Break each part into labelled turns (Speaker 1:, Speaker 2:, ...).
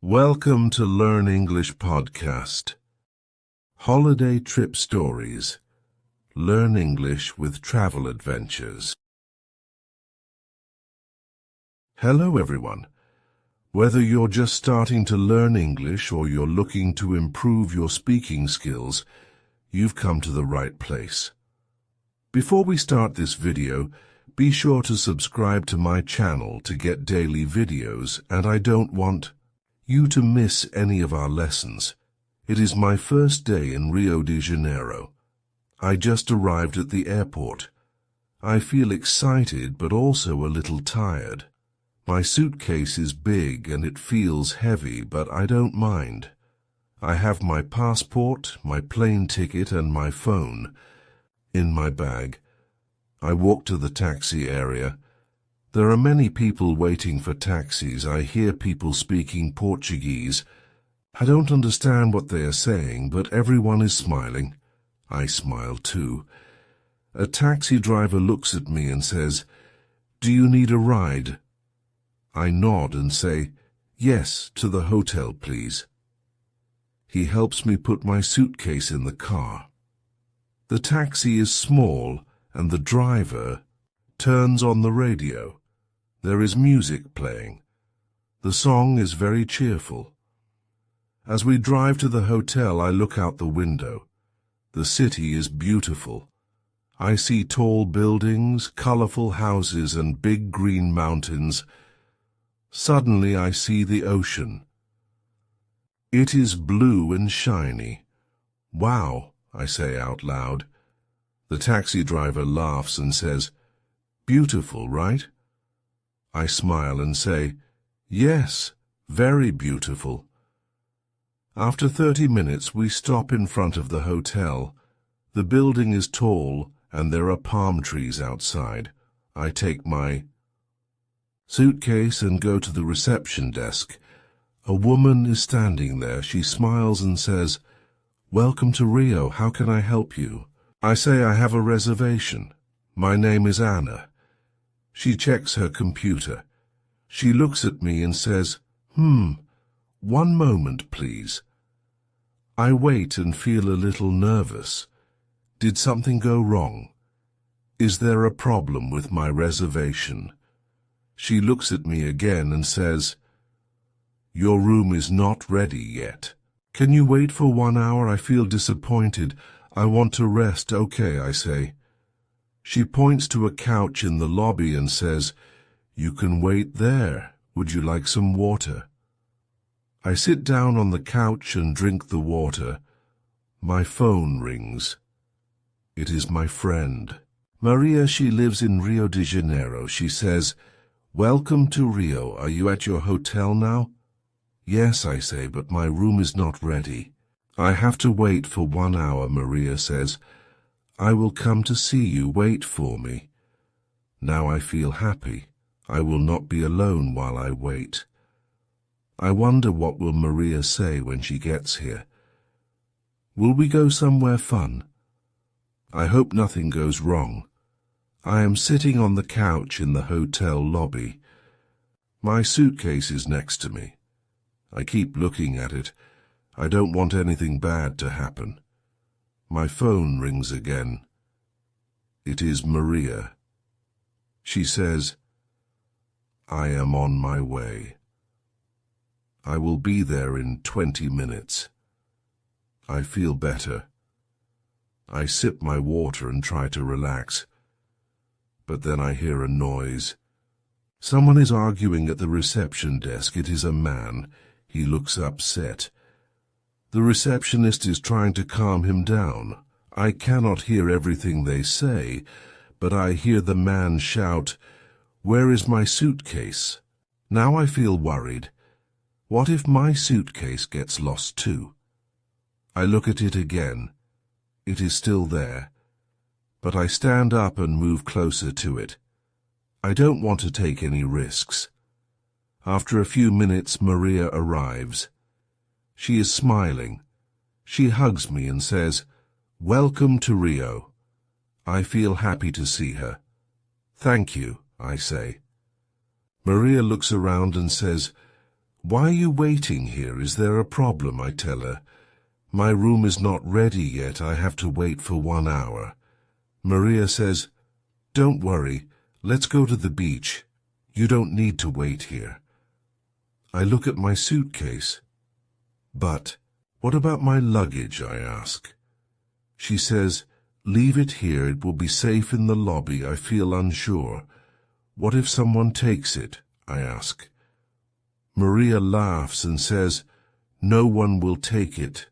Speaker 1: Welcome to Learn English Podcast. Holiday Trip Stories. Learn English with Travel Adventures. Hello everyone. Whether you're just starting to learn English or you're looking to improve your speaking skills, you've come to the right place. Before we start this video, be sure to subscribe to my channel to get daily videos, and I don't want you to miss any of our lessons. It is my first day in Rio de Janeiro. I just arrived at the airport. I feel excited but also a little tired. My suitcase is big and it feels heavy, but I don't mind. I have my passport, my plane ticket and my phone in my bag. I walk to the taxi area. There are many people waiting for taxis. I hear people speaking Portuguese. I don't understand what they are saying, but everyone is smiling. I smile too. A taxi driver looks at me and says, "Do you need a ride?" I nod and say, "Yes, to the hotel, please." He helps me put my suitcase in the car. The taxi is small and the driver turns on the radio. There is music playing. The song is very cheerful. As we drive to the hotel, I look out the window. The city is beautiful. I see tall buildings, colorful houses, and big green mountains. Suddenly I see the ocean. It is blue and shiny. "Wow," I say out loud. The taxi driver laughs and says, "Beautiful, right?" I smile and say, "Yes, very beautiful." After 30 minutes, we stop in front of the hotel. The building is tall and there are palm trees outside. I take my suitcase and go to the reception desk. A woman is standing there. She smiles and says, "Welcome to Rio. How can I help you?" I say I have a reservation. My name is Anna. She checks her computer. She looks at me and says, "One moment, please." I wait and feel a little nervous. Did something go wrong? Is there a problem with my reservation? She looks at me again and says, "Your room is not ready yet. Can you wait for 1 hour? I feel disappointed. I want to rest." "Okay," I say. She points to a couch in the lobby and says, "You can wait there. Would you like some water?" I sit down on the couch and drink the water. My phone rings. It is my friend, Maria. She lives in Rio de Janeiro. She says, "Welcome to Rio. Are you at your hotel now?" "Yes," I say, "but my room is not ready." "I have to wait for 1 hour," Maria says. "I will come to see you. Wait for me." Now I feel happy. I will not be alone while I wait. I wonder what will Maria say when she gets here. Will we go somewhere fun? I hope nothing goes wrong. I am sitting on the couch in the hotel lobby. My suitcase is next to me. I keep looking at it. I don't want anything bad to happen. My phone rings again. It is Maria. She says, "I am on my way. I will be there in 20 minutes. I feel better. I sip my water and try to relax. But then I hear a noise. Someone is arguing at the reception desk. It is a man. He looks upset. The receptionist is trying to calm him down. I cannot hear everything they say, but I hear the man shout, "Where is my suitcase?" Now I feel worried. What if my suitcase gets lost too? I look at it again. It is still there, but I stand up and move closer to it. I don't want to take any risks. After a few minutes, Maria arrives. She is smiling. She hugs me and says, "Welcome to Rio." I feel happy to see her. "Thank you," I say. Maria looks around and says, "Why are you waiting here? Is there a problem?" I tell her. "My room is not ready yet. I have to wait for 1 hour." Maria says, "Don't worry. Let's go to the beach. You don't need to wait here." I look at my suitcase. "But what about my luggage?" I ask. She says, "Leave it here. It will be safe in the lobby. I feel unsure." "What if someone takes it?" I ask. Maria laughs and says, "No one will take it.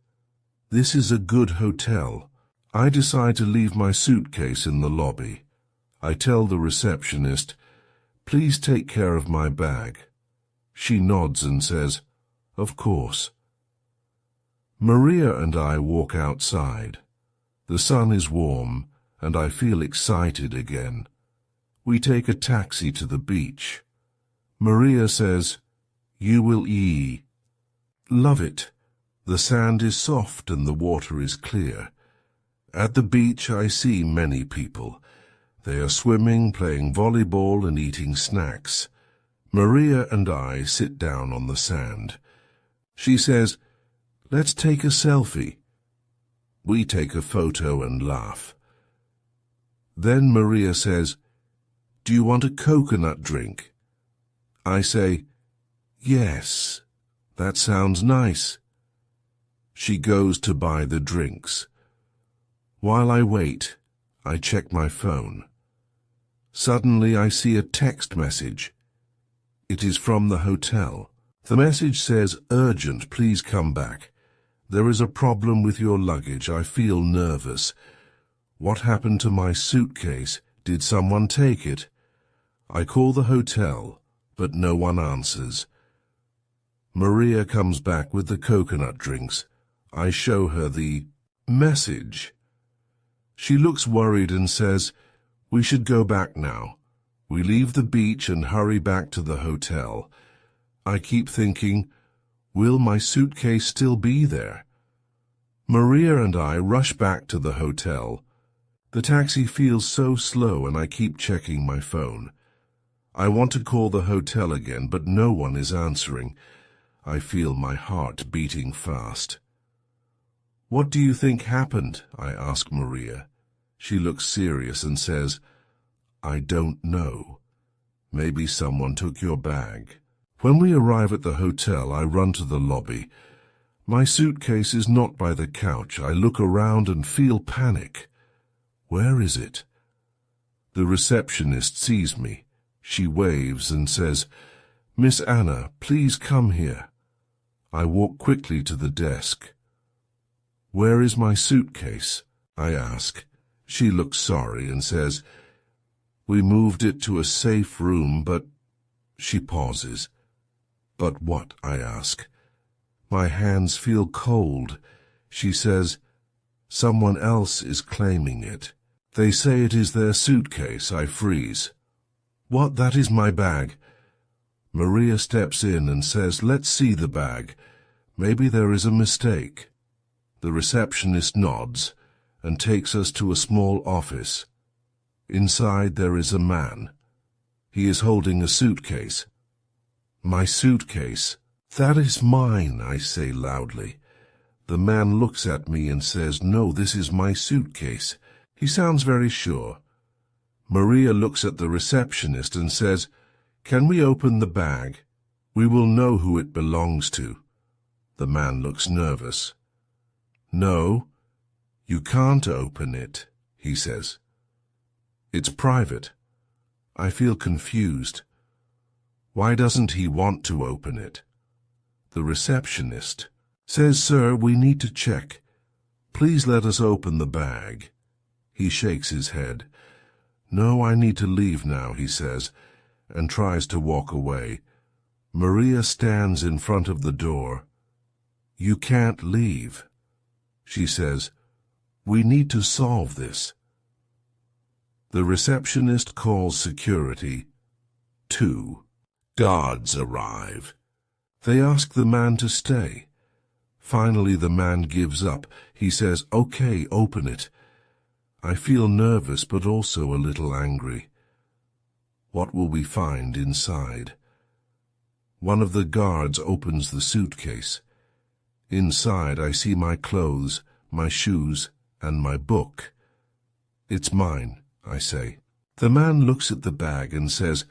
Speaker 1: This is a good hotel." I decide to leave my suitcase in the lobby. I tell the receptionist, "Please take care of my bag." She nods and says, "Of course." Maria and I walk outside. The sun is warm, and I feel excited again. We take a taxi to the beach. Maria says, "You will love it. The sand is soft and the water is clear." At the beach I see many people. They are swimming, playing volleyball and eating snacks. Maria and I sit down on the sand. She says, "Let's take a selfie." We take a photo and laugh. Then Maria says, "Do you want a coconut drink?" I say, "Yes, that sounds nice." She goes to buy the drinks. While I wait, I check my phone. Suddenly I see a text message. It is from the hotel. The message says, "Urgent, please come back. There is a problem with your luggage. I feel nervous. What happened to my suitcase? Did someone take it?" I call the hotel, but no one answers. Maria comes back with the coconut drinks. I show her the message. She looks worried and says, "We should go back now." We leave the beach and hurry back to the hotel. I keep thinking, will my suitcase still be there? Maria and I rush back to the hotel. The taxi feels so slow and I keep checking my phone. I want to call the hotel again, but no one is answering. I feel my heart beating fast. "What do you think happened?" I ask Maria. She looks serious and says, "I don't know. Maybe someone took your bag." When we arrive at the hotel, I run to the lobby. My suitcase is not by the couch. I look around and feel panic. Where is it? The receptionist sees me. She waves and says, "Miss Anna, please come here." I walk quickly to the desk. "Where is my suitcase?" I ask. She looks sorry and says, "We moved it to a safe room, but—" She pauses. "But what?" I ask. My hands feel cold. She says, "Someone else is claiming it. They say it is their suitcase." I freeze. "What? That is my bag." Maria steps in and says, "Let's see the bag. Maybe there is a mistake." The receptionist nods and takes us to a small office. Inside there is a man. He is holding a suitcase. "My suitcase. That is mine," I say loudly. The man looks at me and says, "No, this is my suitcase." He sounds very sure. Maria looks at the receptionist and says, "Can we open the bag? We will know who it belongs to." The man looks nervous. "No, you can't open it," he says. "It's private." I feel confused. Why doesn't he want to open it? The receptionist says, "Sir, we need to check. Please let us open the bag." He shakes his head. "No, I need to leave now," he says, and tries to walk away. Maria stands in front of the door. "You can't leave." She says, "We need to solve this." The receptionist calls security. 2 guards arrive. They ask the man to stay. Finally, the man gives up. He says, "Okay, open it." I feel nervous but also a little angry. What will we find inside? One of the guards opens the suitcase. Inside I see my clothes, my shoes, and my book. "It's mine," I say. The man looks at the bag and says,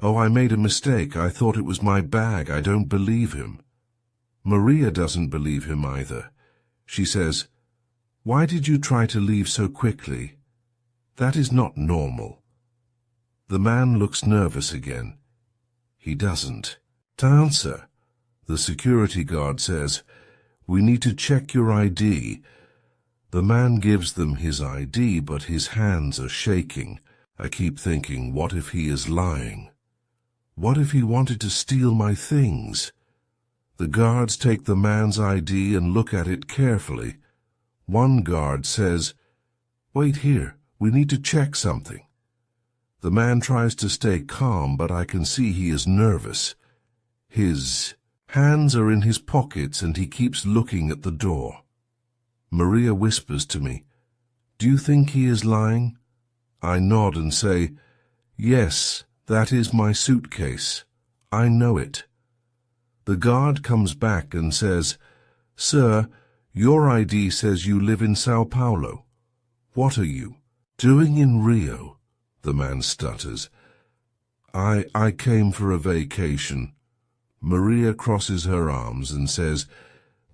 Speaker 1: "Oh, I made a mistake. I thought it was my bag. I don't believe him." Maria doesn't believe him either. She says, "Why did you try to leave so quickly? That is not normal." The man looks nervous again. He doesn't answer. The security guard says, "We need to check your ID." The man gives them his ID, but his hands are shaking. I keep thinking, what if he is lying? What if he wanted to steal my things? The guards take the man's ID and look at it carefully. One guard says, "Wait here, we need to check something." The man tries to stay calm, but I can see he is nervous. His hands are in his pockets and he keeps looking at the door. Maria whispers to me, "Do you think he is lying?" I nod and say, "Yes, that is my suitcase. I know it." The guard comes back and says, "Sir, your ID says you live in Sao Paulo. What are you doing in Rio?" The man stutters. I came for a vacation." Maria crosses her arms and says,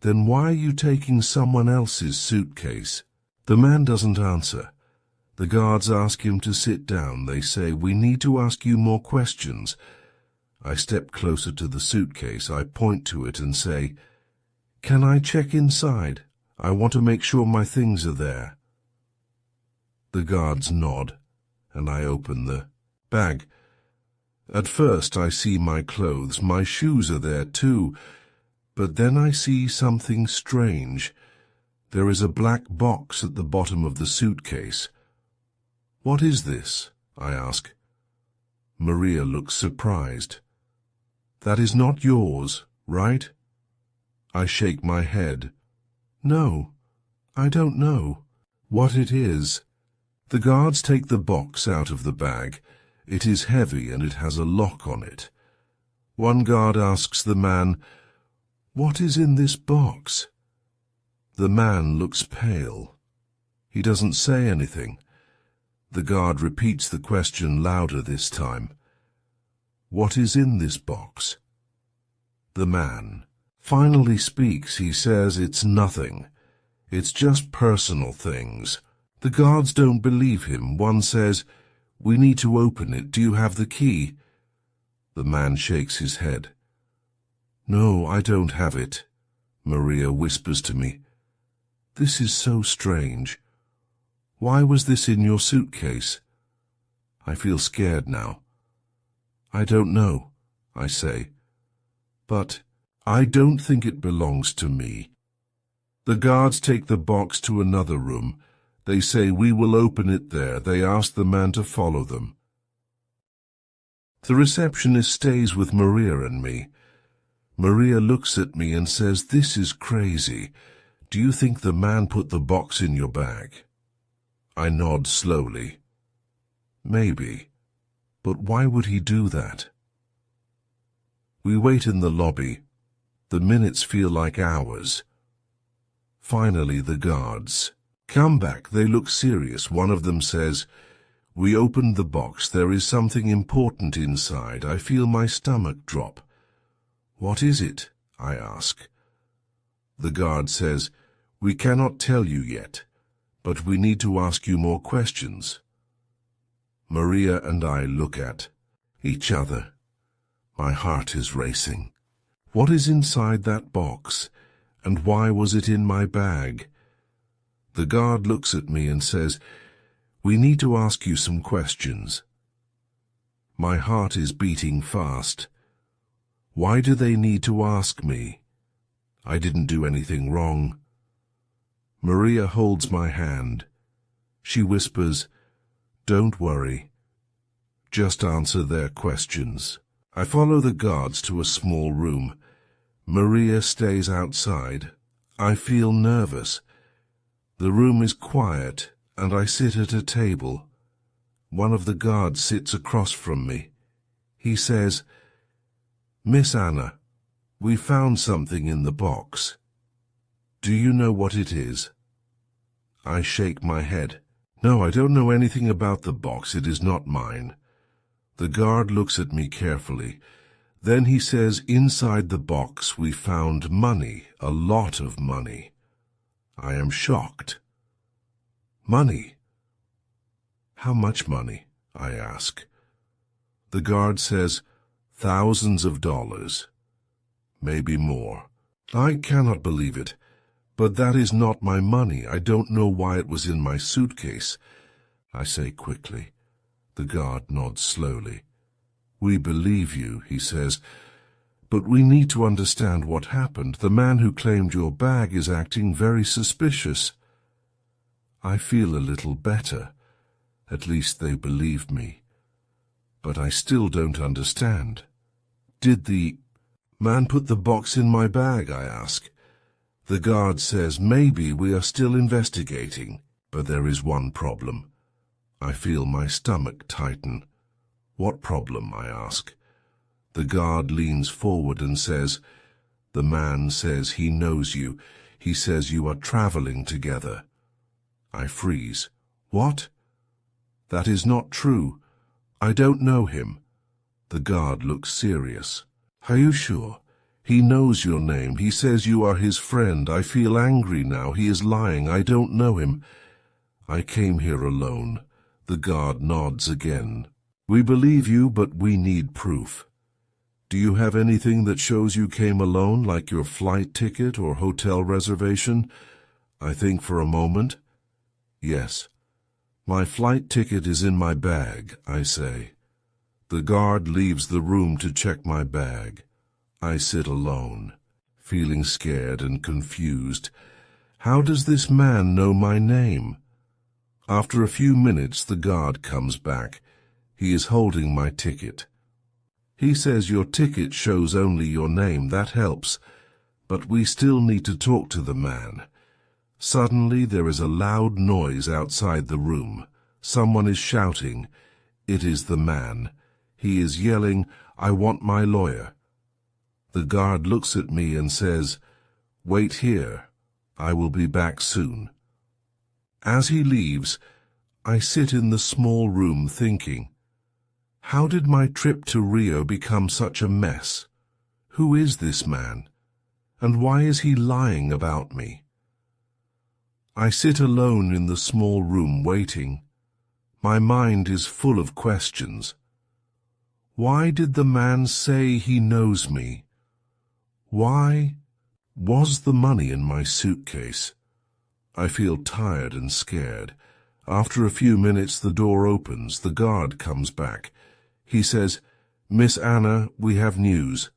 Speaker 1: "Then why are you taking someone else's suitcase?" The man doesn't answer. The guards ask him to sit down. They say, "We need to ask you more questions." I step closer to the suitcase. I point to it and say, "Can I check inside? I want to make sure my things are there." The guards nod, and I open the bag. At first I see my clothes. My shoes are there too. But then I see something strange. There is a black box at the bottom of the suitcase. "What is this?" I ask. Maria looks surprised. "That is not yours, right?" I shake my head. "No, I don't know what it is." The guards take the box out of the bag. It is heavy and it has a lock on it. One guard asks the man, "What is in this box?" The man looks pale. He doesn't say anything. The guard repeats the question louder this time. "What is in this box?" The man finally speaks. He says it's nothing. It's just personal things. The guards don't believe him. One says, "We need to open it. Do you have the key?" The man shakes his head. "No, I don't have it." Maria whispers to me, "This is so strange. Why was this in your suitcase?" I feel scared now. "I don't know," I say. "But I don't think it belongs to me." The guards take the box to another room. They say, "We will open it there." They ask the man to follow them. The receptionist stays with Maria and me. Maria looks at me and says, "This is crazy. Do you think the man put the box in your bag?" I nod slowly. "Maybe. But why would he do that?" We wait in the lobby. The minutes feel like hours. Finally, the guards come back. They look serious. One of them says, "We opened the box. There is something important inside. I feel my stomach drop." "What is it?" I ask. The guard says, "We cannot tell you yet, but we need to ask you more questions." Maria and I look at each other. My heart is racing. What is inside that box, and why was it in my bag? The guard looks at me and says, "We need to ask you some questions." My heart is beating fast. Why do they need to ask me? I didn't do anything wrong. Maria holds my hand. She whispers, "Don't worry. Just answer their questions." I follow the guards to a small room. Maria stays outside. I feel nervous. The room is quiet, and I sit at a table. One of the guards sits across from me. He says, Miss Anna, we found something in the box. Do you know what it is? I shake my head. No, I don't know anything about the box. It is not mine. The guard looks at me carefully. Then he says, inside the box we found money, a lot of money. I am shocked. Money? How much money? I ask. The guard says, thousands of dollars. Maybe more. I cannot believe it. But that is not my money. I don't know why it was in my suitcase. I say quickly. The guard nods slowly. We believe you, he says, but we need to understand what happened. The man who claimed your bag is acting very suspicious. I feel a little better. At least they believe me. But I still don't understand. Did the man put the box in my bag, I ask. The guard says maybe we are still investigating, but there is one problem. I feel my stomach tighten. What problem? I ask. The guard leans forward and says, the man says he knows you. He says you are traveling together. I freeze. What? That is not true. I don't know him. The guard looks serious. Are you sure? He knows your name. He says you are his friend. I feel angry now. He is lying. I don't know him. I came here alone. The guard nods again. We believe you, but we need proof. Do you have anything that shows you came alone, like your flight ticket or hotel reservation? I think for a moment. Yes. My flight ticket is in my bag, I say. The guard leaves the room to check my bag. I sit alone, feeling scared and confused. How does this man know my name? After a few minutes, the guard comes back. He is holding my ticket. He says your ticket shows only your name. That helps, but we still need to talk to the man. Suddenly, there is a loud noise outside the room. Someone is shouting. It is the man. He is yelling, I want my lawyer. The guard looks at me and says, wait here. I will be back soon. As he leaves, I sit in the small room thinking, how did my trip to Rio become such a mess? Who is this man? And why is he lying about me? I sit alone in the small room waiting. My mind is full of questions. Why did the man say he knows me? Why was the money in my suitcase? I feel tired and scared. After a few minutes, the door opens. The guard comes back. He says, Miss Anna, we have news.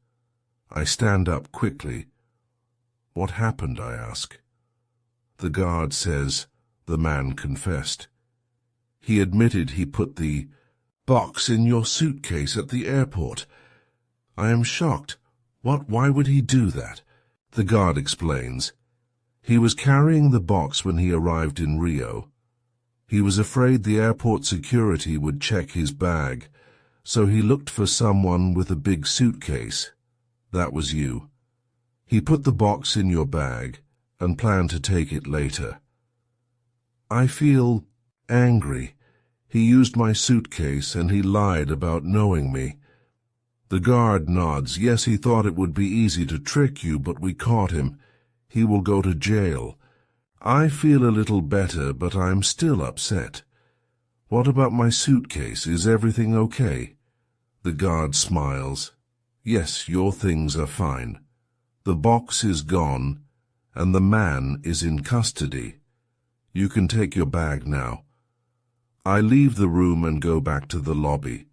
Speaker 1: I stand up quickly. What happened? I ask. The guard says the man confessed. He admitted he put the box in your suitcase at the airport. I am shocked. Why would he do that? The guard explains. He was carrying the box when he arrived in Rio. He was afraid the airport security would check his bag, so he looked for someone with a big suitcase. That was you. He put the box in your bag and planned to take it later. I feel angry. He used my suitcase and he lied about knowing me. The guard nods. Yes, he thought it would be easy to trick you, but we caught him. He will go to jail. I feel a little better, but I'm still upset. What about my suitcase? Is everything okay? The guard smiles. Yes, your things are fine. The box is gone, and the man is in custody. You can take your bag now. I leave the room and go back to the lobby.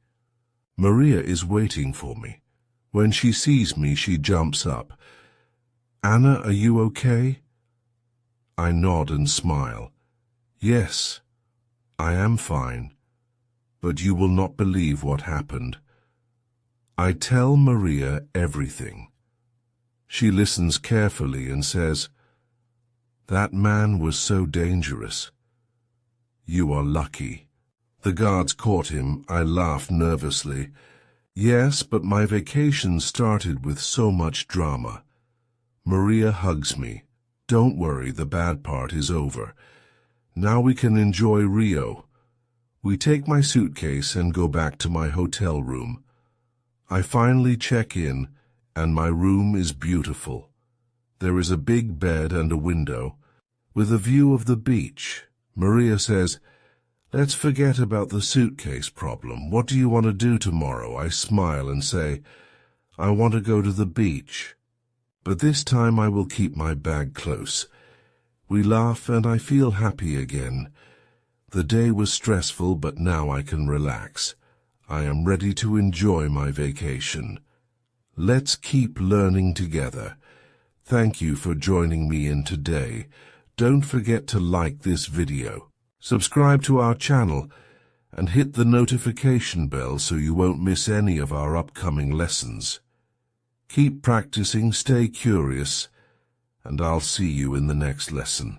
Speaker 1: Maria is waiting for me. When she sees me, she jumps up. Anna, are you okay? I nod and smile. Yes, I am fine, but you will not believe what happened. I tell Maria everything. She listens carefully and says, that man was so dangerous. You are lucky. The guards caught him. I laugh nervously. Yes, but my vacation started with so much drama. Maria hugs me. Don't worry, the bad part is over. Now we can enjoy Rio. We take my suitcase and go back to my hotel room. I finally check in, and my room is beautiful. There is a big bed and a window, with a view of the beach. Maria says, "Let's forget about the suitcase problem. What do you want to do tomorrow?" I smile and say, "I want to go to the beach. But this time I will keep my bag close." We laugh and I feel happy again. The day was stressful, but now I can relax. I am ready to enjoy my vacation. Let's keep learning together. Thank you for joining me in today. Don't forget to like this video, subscribe to our channel, and hit the notification bell so you won't miss any of our upcoming lessons. Keep practicing, stay curious, and I'll see you in the next lesson.